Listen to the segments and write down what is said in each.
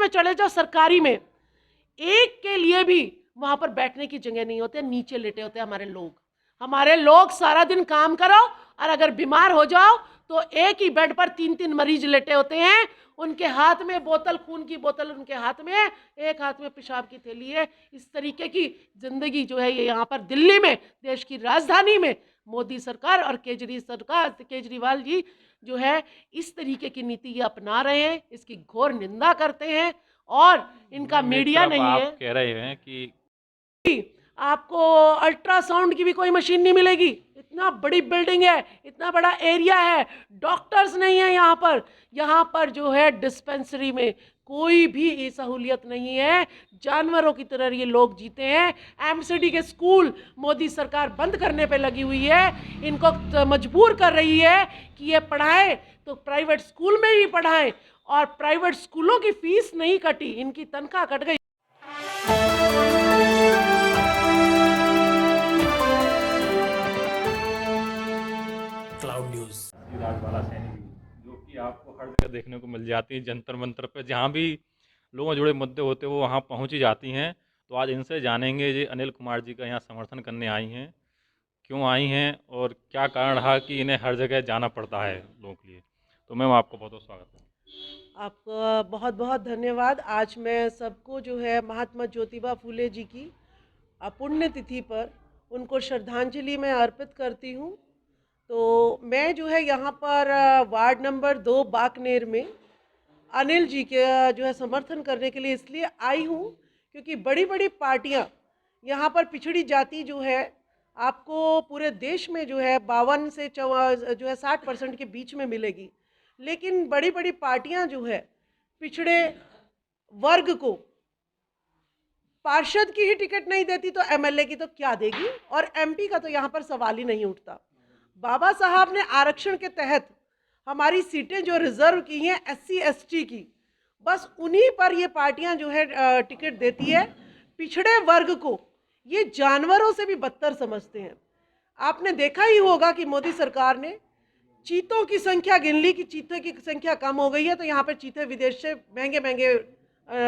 में चले जाओ सरकारी में, एक के लिए भी वहां पर बैठने की जगह नहीं होते, नीचे लेटे होते हमारे लोग सारा दिन काम करो और अगर बीमार हो जाओ तो एक ही बेड पर 3-3 मरीज लेटे होते हैं, उनके हाथ में बोतल, खून की बोतल उनके हाथ में, एक हाथ में पेशाब की थैली है। इस तरीके की जिंदगी जो है ये यहाँ पर दिल्ली में, देश की राजधानी में मोदी सरकार और केजरीवाल जी जो है इस तरीके की नीति ये अपना रहे हैं, इसकी घोर निंदा करते हैं। और इनका मीडिया नहीं है। आप कह रहे हैं कि आपको अल्ट्रासाउंड की भी कोई मशीन नहीं मिलेगी, इतना बड़ी बिल्डिंग है, इतना बड़ा एरिया है, डॉक्टर्स नहीं है यहाँ पर जो है डिस्पेंसरी में कोई भी सहूलियत नहीं है, जानवरों की तरह ये लोग जीते हैं। एमसीडी के स्कूल मोदी सरकार बंद करने पे लगी हुई है, इनको मजबूर कर रही है कि ये पढ़ाएं तो प्राइवेट स्कूल में ही पढ़ाएं, और प्राइवेट स्कूलों की फीस नहीं कटी, इनकी तनख्वाह कट गई। क्लाउड न्यूज़ वाला सैनिक जो कि आपको हर जगह देखने को मिल जाती है, जंतर मंतर पे जहाँ भी लोगों से जुड़े मुद्दे होते हैं वो वहाँ पहुँच ही जाती हैं। तो आज इनसे जानेंगे जी अनिल कुमार जी का यहाँ समर्थन करने आई हैं, क्यों आई हैं और क्या कारण रहा कि इन्हें हर जगह जाना पड़ता है लोगों के लिए। तो मैम आपको बहुत बहुत स्वागत है। आपका बहुत बहुत धन्यवाद। आज मैं सबको जो है महात्मा ज्योतिबा फूले जी की पुण्य तिथि पर उनको श्रद्धांजलि मैं अर्पित करती हूँ। तो मैं जो है यहाँ पर वार्ड नंबर 2 बाकनेर में अनिल जी के जो है समर्थन करने के लिए इसलिए आई हूँ क्योंकि बड़ी बड़ी पार्टियाँ यहाँ पर पिछड़ी जाति जो है आपको पूरे देश में जो है 52 से जो है 60% के बीच में मिलेगी, लेकिन बड़ी बड़ी पार्टियाँ जो है पिछड़े वर्ग को पार्षद की ही टिकट नहीं देती तो एमएलए की तो क्या देगी, और एमपी का तो यहाँ पर सवाल ही नहीं उठता। बाबा साहब ने आरक्षण के तहत हमारी सीटें जो रिजर्व की हैं एससी एसटी की, बस उन्हीं पर ये पार्टियां जो है टिकट देती है। पिछड़े वर्ग को ये जानवरों से भी बदतर समझते हैं। आपने देखा ही होगा कि मोदी सरकार ने चीतों की संख्या गिन ली कि चीतों की संख्या कम हो गई है, तो यहाँ पर चीते विदेश से महंगे महंगे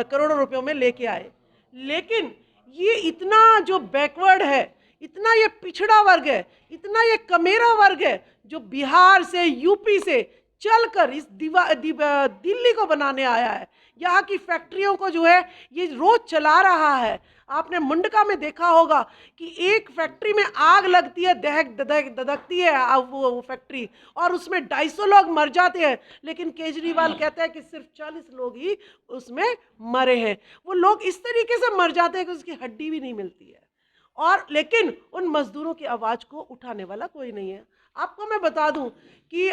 करोड़ों रुपयों में लेके आए। लेकिन ये इतना जो बैकवर्ड है, इतना ये पिछड़ा वर्ग है, इतना ये कमेरा वर्ग है जो बिहार से यूपी से चलकर इस दिल्ली को बनाने आया है, यहाँ की फैक्ट्रियों को जो है ये रोज चला रहा है। आपने मुंडका में देखा होगा कि एक फैक्ट्री में आग लगती है, दहकती है वो फैक्ट्री, और उसमें 250 लोग मर जाते हैं, लेकिन केजरीवाल कहते हैं कि सिर्फ 40 लोग ही उसमें मरे हैं। वो लोग इस तरीके से मर जाते हैं कि उसकी हड्डी भी नहीं मिलती है, और लेकिन उन मजदूरों की आवाज़ को उठाने वाला कोई नहीं है। आपको मैं बता दूं कि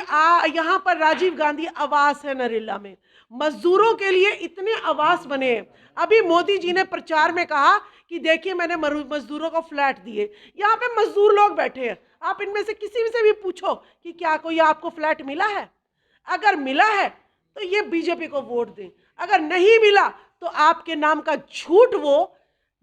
यहाँ पर राजीव गांधी आवास है नरेला में, मजदूरों के लिए इतने आवास बने हैं। अभी मोदी जी ने प्रचार में कहा कि देखिए मैंने मजदूरों को फ्लैट दिए। यहाँ पे मजदूर लोग बैठे हैं, आप इनमें से किसी से भी पूछो कि क्या कोई आपको फ्लैट मिला है। अगर मिला है तो ये बीजेपी को वोट दें, अगर नहीं मिला तो आपके नाम का झूठ वो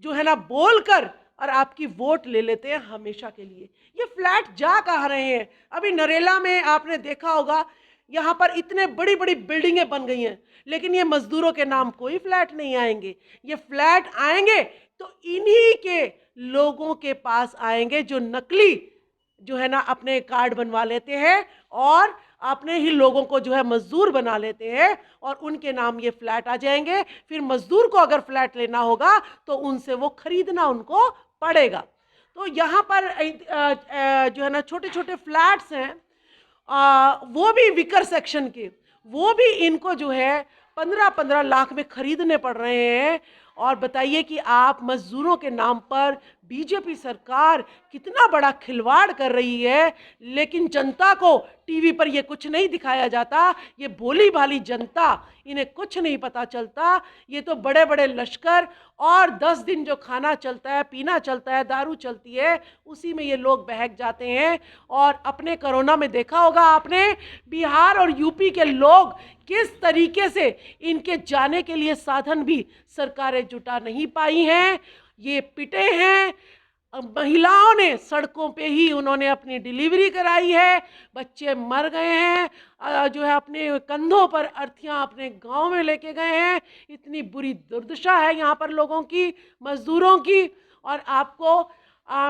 जो है ना बोलकर और आपकी वोट ले लेते हैं हमेशा के लिए। ये फ्लैट जा कहाँ रहे हैं? अभी नरेला में आपने देखा होगा, यहाँ पर इतने बड़ी बड़ी बिल्डिंगें बन गई हैं, लेकिन ये मजदूरों के नाम कोई फ्लैट नहीं आएंगे। ये फ्लैट आएंगे तो इन्हीं के लोगों के पास आएंगे जो नकली जो है ना अपने कार्ड बनवा लेते हैं और अपने ही लोगों को जो है मजदूर बना लेते हैं, और उनके नाम ये फ्लैट आ जाएंगे। फिर मजदूर को अगर फ्लैट लेना होगा तो उनसे वो खरीदना उनको पड़ेगा। तो यहाँ पर जो है ना छोटे छोटे फ्लैट्स हैं, वो भी विकर सेक्शन के, वो भी इनको जो है 15-15 लाख में खरीदने पड़ रहे हैं। और बताइए कि आप मजदूरों के नाम पर बीजेपी सरकार कितना बड़ा खिलवाड़ कर रही है, लेकिन जनता को टीवी पर ये कुछ नहीं दिखाया जाता। ये भोली भाली जनता, इन्हें कुछ नहीं पता चलता। ये तो बड़े बड़े लश्कर और 10 दिन जो खाना चलता है, पीना चलता है, दारू चलती है, उसी में ये लोग बहक जाते हैं। और अपने कोरोना में देखा होगा आपने, बिहार और यूपी के लोग किस तरीके से इनके जाने के लिए साधन भी सरकारें जुटा नहीं पाई हैं। ये पिटे हैं, महिलाओं ने सड़कों पे ही उन्होंने अपनी डिलीवरी कराई है, बच्चे मर गए हैं, जो है अपने कंधों पर अर्थियां अपने गांव में लेके गए हैं। इतनी बुरी दुर्दशा है यहाँ पर लोगों की, मजदूरों की। और आपको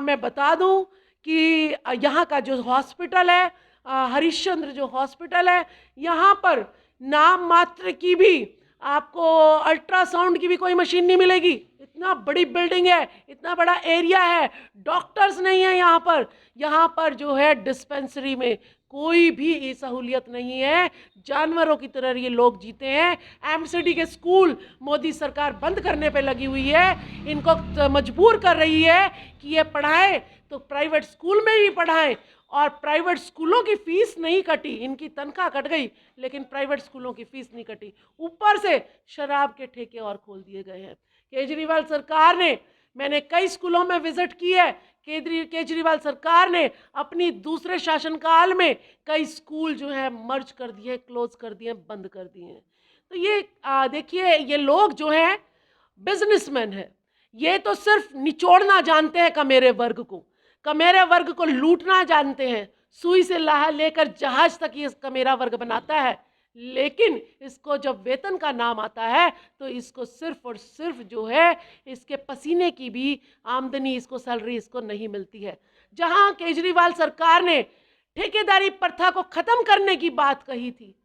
मैं बता दूं कि यहाँ का जो हॉस्पिटल है, हरिश्चंद्र जो हॉस्पिटल है, यहाँ पर नाम मात्र की भी आपको अल्ट्रासाउंड की भी कोई मशीन नहीं मिलेगी। इतना बड़ी बिल्डिंग है, इतना बड़ा एरिया है, डॉक्टर्स नहीं है यहाँ पर। यहाँ पर जो है डिस्पेंसरी में कोई भी सहूलियत नहीं है, जानवरों की तरह ये लोग जीते हैं। एमसीडी के स्कूल मोदी सरकार बंद करने पे लगी हुई है, इनको मजबूर कर रही है कि ये पढ़ाएं तो प्राइवेट स्कूल में ही पढ़ाएं। और प्राइवेट स्कूलों की फीस नहीं कटी, इनकी तनख्वाह कट गई लेकिन प्राइवेट स्कूलों की फीस नहीं कटी। ऊपर से शराब के ठेके और खोल दिए गए हैं। केजरीवाल सरकार ने, मैंने कई स्कूलों में विजिट की है, केजरीवाल सरकार ने अपनी दूसरे शासनकाल में कई स्कूल जो है मर्ज कर दिए, क्लोज कर दिए, बंद कर दिए। तो ये देखिए, ये लोग जो हैं बिजनेसमैन है, ये तो सिर्फ निचोड़ना जानते हैं कमेरे वर्ग को, कमेरे वर्ग को लूटना जानते हैं। सुई से लाहा लेकर जहाज तक ये कमेरा वर्ग बनाता है, लेकिन इसको जब वेतन का नाम आता है तो इसको सिर्फ और सिर्फ जो है इसके पसीने की भी आमदनी, इसको सैलरी इसको नहीं मिलती है। जहां केजरीवाल सरकार ने ठेकेदारी प्रथा को खत्म करने की बात कही थी,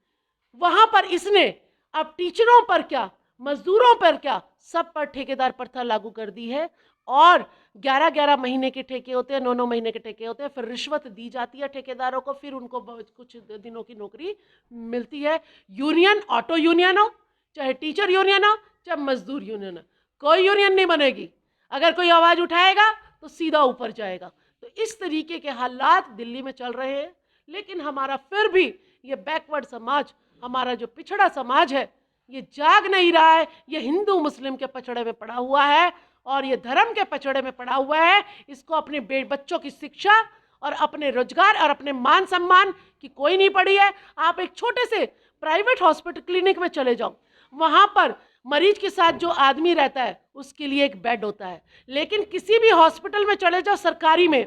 वहां पर इसने अब टीचरों पर क्या, मजदूरों पर क्या, सब पर ठेकेदार प्रथा लागू कर दी है। और 11-11 महीने के ठेके होते हैं, 9-9 महीने के ठेके होते हैं, फिर रिश्वत दी जाती है ठेकेदारों को, फिर उनको कुछ दिनों की नौकरी मिलती है। यूनियन, ऑटो यूनियन हो, चाहे टीचर यूनियन हो, चाहे मजदूर यूनियन हो, कोई यूनियन नहीं बनेगी। अगर कोई आवाज उठाएगा तो सीधा ऊपर जाएगा। तो इस तरीके के हालात दिल्ली में चल रहे हैं। लेकिन हमारा फिर भी ये बैकवर्ड समाज, हमारा जो पिछड़ा समाज है, ये जाग नहीं रहा है। ये हिंदू मुस्लिम के पछड़े में पड़ा हुआ है और ये धर्म के पछड़े में पड़ा हुआ है। इसको अपने बच्चों की शिक्षा और अपने रोजगार और अपने मान सम्मान की कोई नहीं पड़ी है। आप एक छोटे से प्राइवेट हॉस्पिटल क्लिनिक में चले जाओ, वहां पर मरीज के साथ जो आदमी रहता है उसके लिए एक बेड होता है, लेकिन किसी भी हॉस्पिटल में चले जाओ सरकारी में,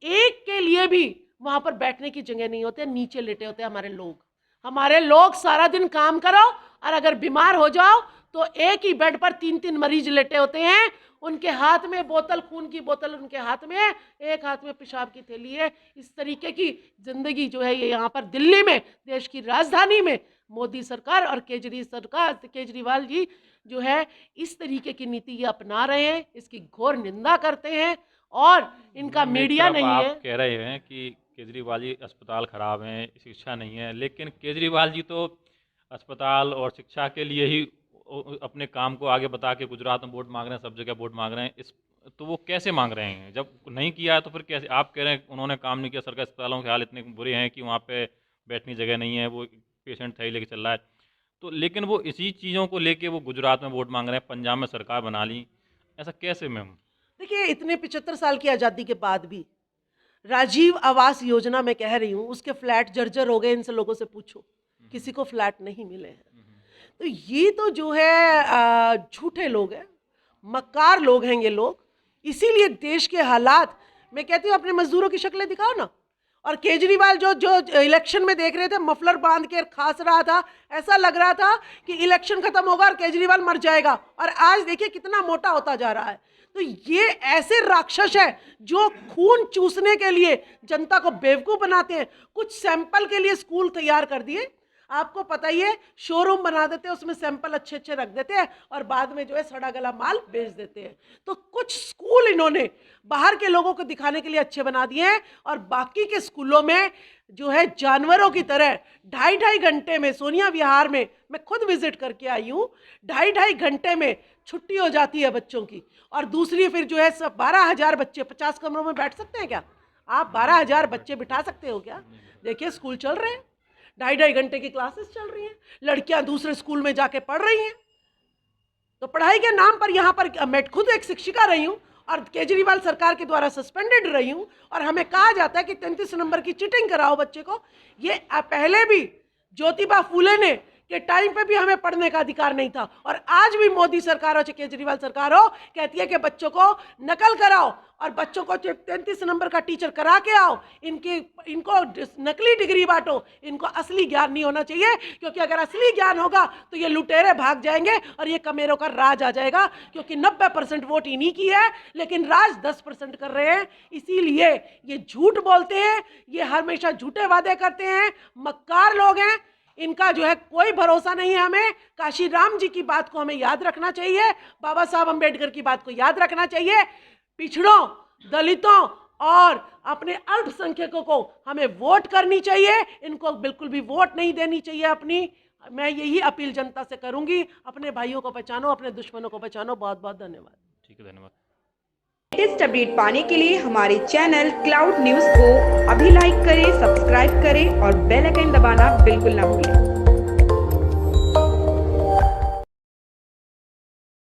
एक के लिए भी वहां पर बैठने की जगह नहीं होती, नीचे लेटे होते हैं हमारे लोग सारा दिन काम करो और अगर बीमार हो जाओ तो एक ही बेड पर 3-3 मरीज लेटे होते हैं। उनके हाथ में बोतल, खून की बोतल उनके हाथ में है, एक हाथ में पेशाब की थैली है। इस तरीके की जिंदगी जो है ये यहाँ पर दिल्ली में, देश की राजधानी में, मोदी सरकार और केजरीवाल जी जो है इस तरीके की नीति ये अपना रहे हैं। इसकी घोर निंदा करते हैं और इनका मीडिया नहीं है। आप कह रहे हैं कि केजरीवाल जी अस्पताल खराब हैं, शिक्षा नहीं है, लेकिन केजरीवाल जी तो अस्पताल और शिक्षा के लिए ही अपने काम को आगे बता के गुजरात में वोट मांग रहे हैं, सब जगह वोट मांग रहे हैं। तो वो कैसे मांग रहे हैं जब नहीं किया है? तो फिर कैसे आप कह रहे हैं उन्होंने काम नहीं किया? सरकारी अस्पतालों के हाल इतने बुरे हैं कि वहाँ पे बैठने जगह नहीं है, वो पेशेंट थैली लेके चल रहा है। तो लेकिन वो इसी चीज़ों को लेके वो गुजरात में वोट मांग रहे हैं, पंजाब में सरकार बना ली, ऐसा कैसे मैम? देखिए, इतने 75 साल की आज़ादी के बाद भी राजीव आवास योजना मैं कह रही हूँ, उसके फ्लैट जर्जर हो गए। इनसे लोगों से पूछो, किसी को फ्लैट नहीं मिले हैं। तो ये तो जो है झूठे लोग हैं, मक्कार लोग हैं ये लोग। इसीलिए देश के हालात, मैं कहती हूँ अपने मजदूरों की शक्लें दिखाओ ना। और केजरीवाल जो इलेक्शन में देख रहे थे, मफलर बांध के खांस रहा था, ऐसा लग रहा था कि इलेक्शन खत्म होगा और केजरीवाल मर जाएगा। और आज देखिए कितना मोटा होता जा रहा है। तो ये ऐसे राक्षस है जो खून चूसने के लिए जनता को बेवकूफ़ बनाते हैं। कुछ सैंपल के लिए स्कूल तैयार कर दिए, आपको पता ही है, शोरूम बना देते हैं, उसमें सैंपल अच्छे अच्छे रख देते हैं और बाद में जो है सड़ा गला माल बेच देते हैं। तो कुछ स्कूल इन्होंने बाहर के लोगों को दिखाने के लिए अच्छे बना दिए हैं और बाकी के स्कूलों में जो है जानवरों की तरह 2.5 घंटे में, सोनिया विहार में मैं खुद विजिट करके आई हूँ, 2.5 घंटे में छुट्टी हो जाती है बच्चों की। और दूसरी फिर जो है सब 12,000 बच्चे 50 कमरों में बैठ सकते हैं क्या? आप 12,000 बच्चे बिठा सकते हो क्या? देखिए स्कूल चल रहे हैं, 2.5 घंटे की क्लासेस चल रही हैं, लड़कियां दूसरे स्कूल में जाके पढ़ रही हैं। तो पढ़ाई के नाम पर यहाँ पर मैं खुद एक शिक्षिका रही हूँ और केजरीवाल सरकार के द्वारा सस्पेंडेड रही हूँ, और हमें कहा जाता है कि 33 नंबर की चीटिंग कराओ बच्चे को। ये पहले भी ज्योतिबा फूले ने के टाइम पे भी हमें पढ़ने का अधिकार नहीं था, और आज भी मोदी सरकार हो चाहे केजरीवाल सरकार हो कहती है कि बच्चों को नकल कराओ और बच्चों को 33 नंबर का टीचर करा के आओ, इनको नकली डिग्री बांटो, इनको असली ज्ञान नहीं होना चाहिए, क्योंकि अगर असली ज्ञान होगा तो ये लुटेरे भाग जाएंगे और ये कमेरों का राज आ जाएगा, क्योंकि 90% वोट इन्हीं की है लेकिन राज 10% कर रहे हैं। इसीलिए ये झूठ बोलते हैं, ये हमेशा झूठे वादे करते हैं, मक्कार लोग हैं, इनका जो है कोई भरोसा नहीं है। हमें काशीराम जी की बात को हमें याद रखना चाहिए, बाबा साहब अंबेडकर की बात को याद रखना चाहिए। पिछड़ों, दलितों और अपने अल्पसंख्यकों को हमें वोट करनी चाहिए, इनको बिल्कुल भी वोट नहीं देनी चाहिए अपनी। मैं यही अपील जनता से करूंगी, अपने भाइयों को पहचानो, अपने दुश्मनों को पहचानो। बहुत बहुत धन्यवाद। ठीक है, धन्यवाद। लेटेस्ट अपडेट पाने के लिए हमारे चैनल क्लाउड न्यूज़ को अभी लाइक करें, सब्सक्राइब करें और बेल आइकन दबाना बिल्कुल ना भूलें।